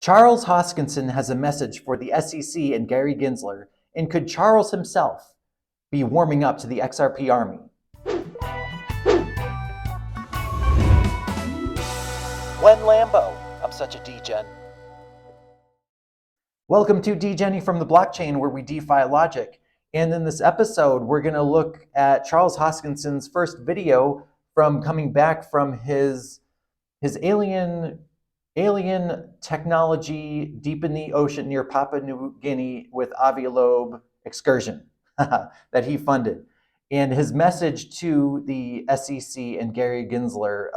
Charles Hoskinson has a message for the SEC and Gary Gensler, and could Charles himself be warming up to the XRP Army? When Lambo, I'm such a degen. Welcome to Degenny from the blockchain, where we defy logic. And in this episode, we're going to look at Charles Hoskinson's first video from coming back from his alien technology deep in the ocean near Papua New Guinea with Avialobe excursion that he funded. And his message to the SEC and Gary Gensler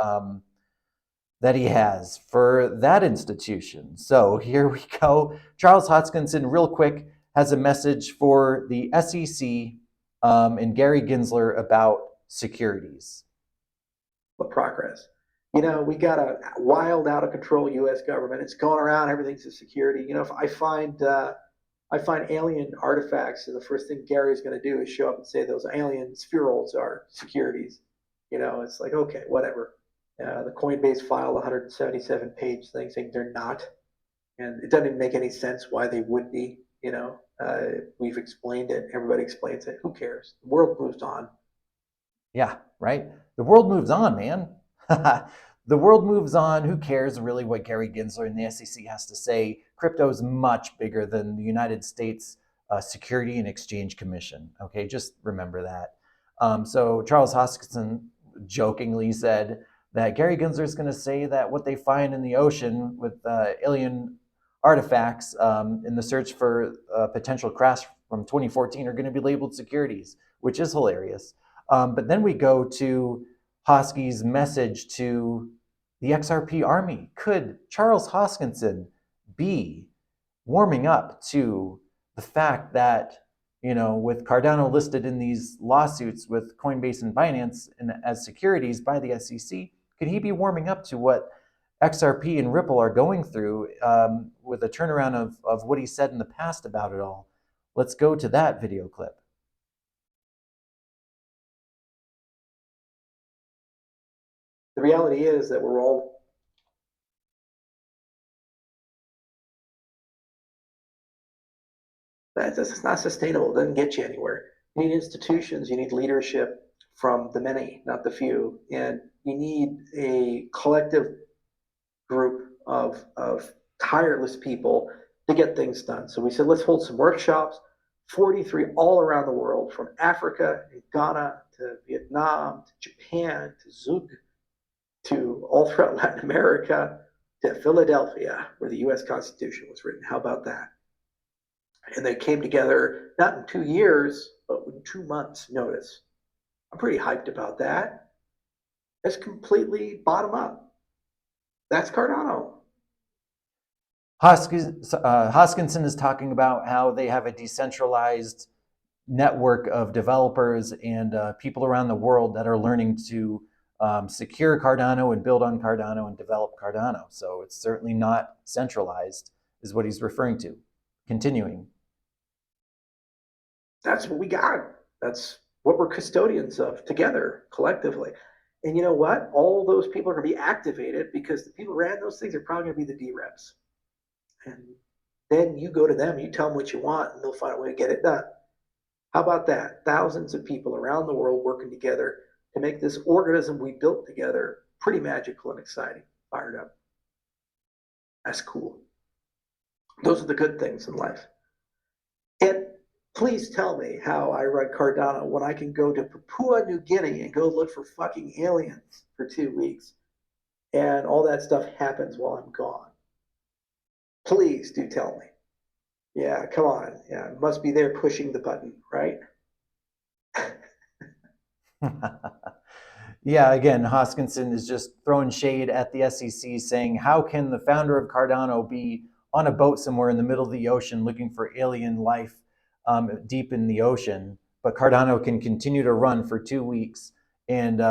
that he has for that institution. So here we go. Charles Hoskinson, real quick, has a message for the SEC and Gary Gensler about securities. What progress? You know, we got a wild, out of control U.S. government. It's going around. Everything's a security. You know, if I find alien artifacts, and the first thing Gary's going to do is show up and say those alien spheroids are securities. You know, it's like, okay, whatever. The Coinbase filed 177-page thing saying they're not, and it doesn't even make any sense why they would be. You know, we've explained it. Everybody explains it. Who cares? The world moves on. Yeah, right. The world moves on, man. The world moves on. Who cares really what Gary Gensler and the SEC has to say? Crypto is much bigger than the United States Securities and Exchange Commission. Okay, just remember that. So Charles Hoskinson jokingly said that Gary Gensler is going to say that what they find in the ocean with alien artifacts in the search for potential crash from 2014 are going to be labeled securities, which is hilarious. But then we go to Hosky's message to the XRP Army. Could Charles Hoskinson be warming up to the fact that, you know, with Cardano listed in these lawsuits with Coinbase and Binance and as securities by the SEC, could he be warming up to what XRP and Ripple are going through with a turnaround of what he said in the past about it all? Let's go to that video clip. The reality is that we're all that's not sustainable. It doesn't get you anywhere. You need institutions, you need leadership from the many, not the few, and you need a collective group of tireless people to get things done. So we said, let's hold some workshops, 43 all around the world, from Africa and Ghana to Vietnam to Japan to Zug, to all throughout Latin America, to Philadelphia, where the U.S. Constitution was written. How about that? And they came together not in 2 years, but in 2 months' notice. I'm pretty hyped about that. It's completely bottom up. That's Cardano. Hoskinson is talking about how they have a decentralized network of developers and people around the world that are learning to secure Cardano and build on Cardano and develop Cardano. So it's certainly not centralized, is what he's referring to. Continuing. That's what we got. That's what we're custodians of together, collectively. And you know what? All those people are going to be activated because the people who ran those things are probably going to be the DREPs. And then you go to them, you tell them what you want, and they'll find a way to get it done. How about that? Thousands of people around the world working together to make this organism we built together pretty magical and exciting, fired up. That's cool. Those are the good things in life. And please tell me how I run Cardano when I can go to Papua New Guinea and go look for fucking aliens for 2 weeks, and all that stuff happens while I'm gone. Please do tell me. Yeah, come on. Yeah, must be there pushing the button, right? Yeah, again, Hoskinson is just throwing shade at the SEC, saying, how can the founder of Cardano be on a boat somewhere in the middle of the ocean looking for alien life deep in the ocean, but Cardano can continue to run for 2 weeks and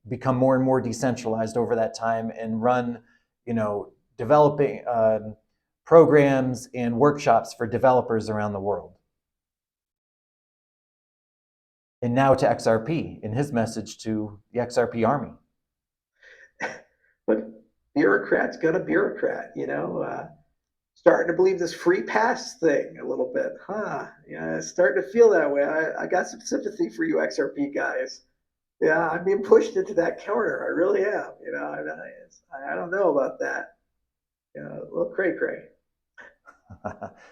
become more and more decentralized over that time and run, you know, developing programs and workshops for developers around the world. And now to XRP in his message to the XRP Army. But bureaucrat's gonna bureaucrat, you know. starting to believe this free pass thing a little bit, huh? Yeah, starting to feel that way. I got some sympathy for you XRP guys. Yeah, I'm being pushed into that corner. I really am. I don't know about that. A little cray cray.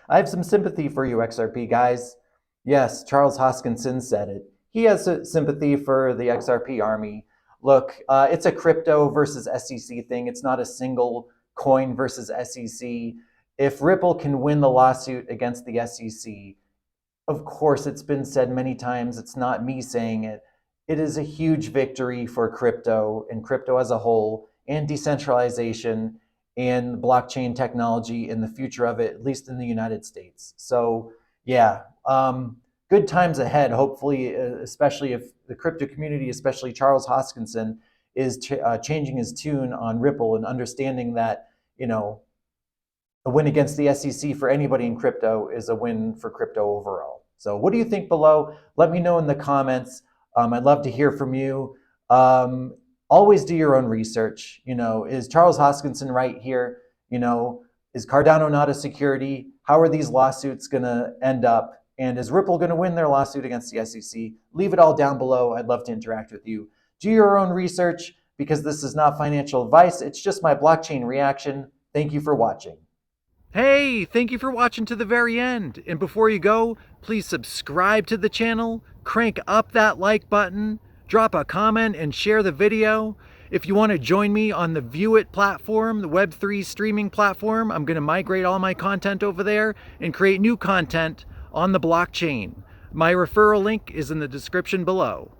I have some sympathy for you, XRP guys. Yes, Charles Hoskinson said it. He has sympathy for the XRP Army. Look, it's a crypto versus SEC thing. It's not a single coin versus SEC. If Ripple can win the lawsuit against the SEC, of course, it's been said many times. It's not me saying it. It is a huge victory for crypto and crypto as a whole and decentralization and blockchain technology and the future of it, at least in the United States. So, yeah, good times ahead, hopefully, especially if the crypto community, especially Charles Hoskinson, is changing his tune on Ripple and understanding that, a win against the SEC for anybody in crypto is a win for crypto overall. So what do you think below? Let me know in the comments. I'd love to hear from you. Always do your own research. Is Charles Hoskinson right here? Is Cardano not a security? How are these lawsuits going to end up? And is Ripple going to win their lawsuit against the SEC? Leave it all down below. I'd love to interact with you. Do your own research because this is not financial advice. It's just my blockchain reaction. Thank you for watching. Hey, thank you for watching to the very end. And before you go, please subscribe to the channel, crank up that like button, drop a comment and share the video. If you want to join me on the VEUIT platform, the Web3 streaming platform, I'm going to migrate all my content over there and create new content on the blockchain. My referral link is in the description below.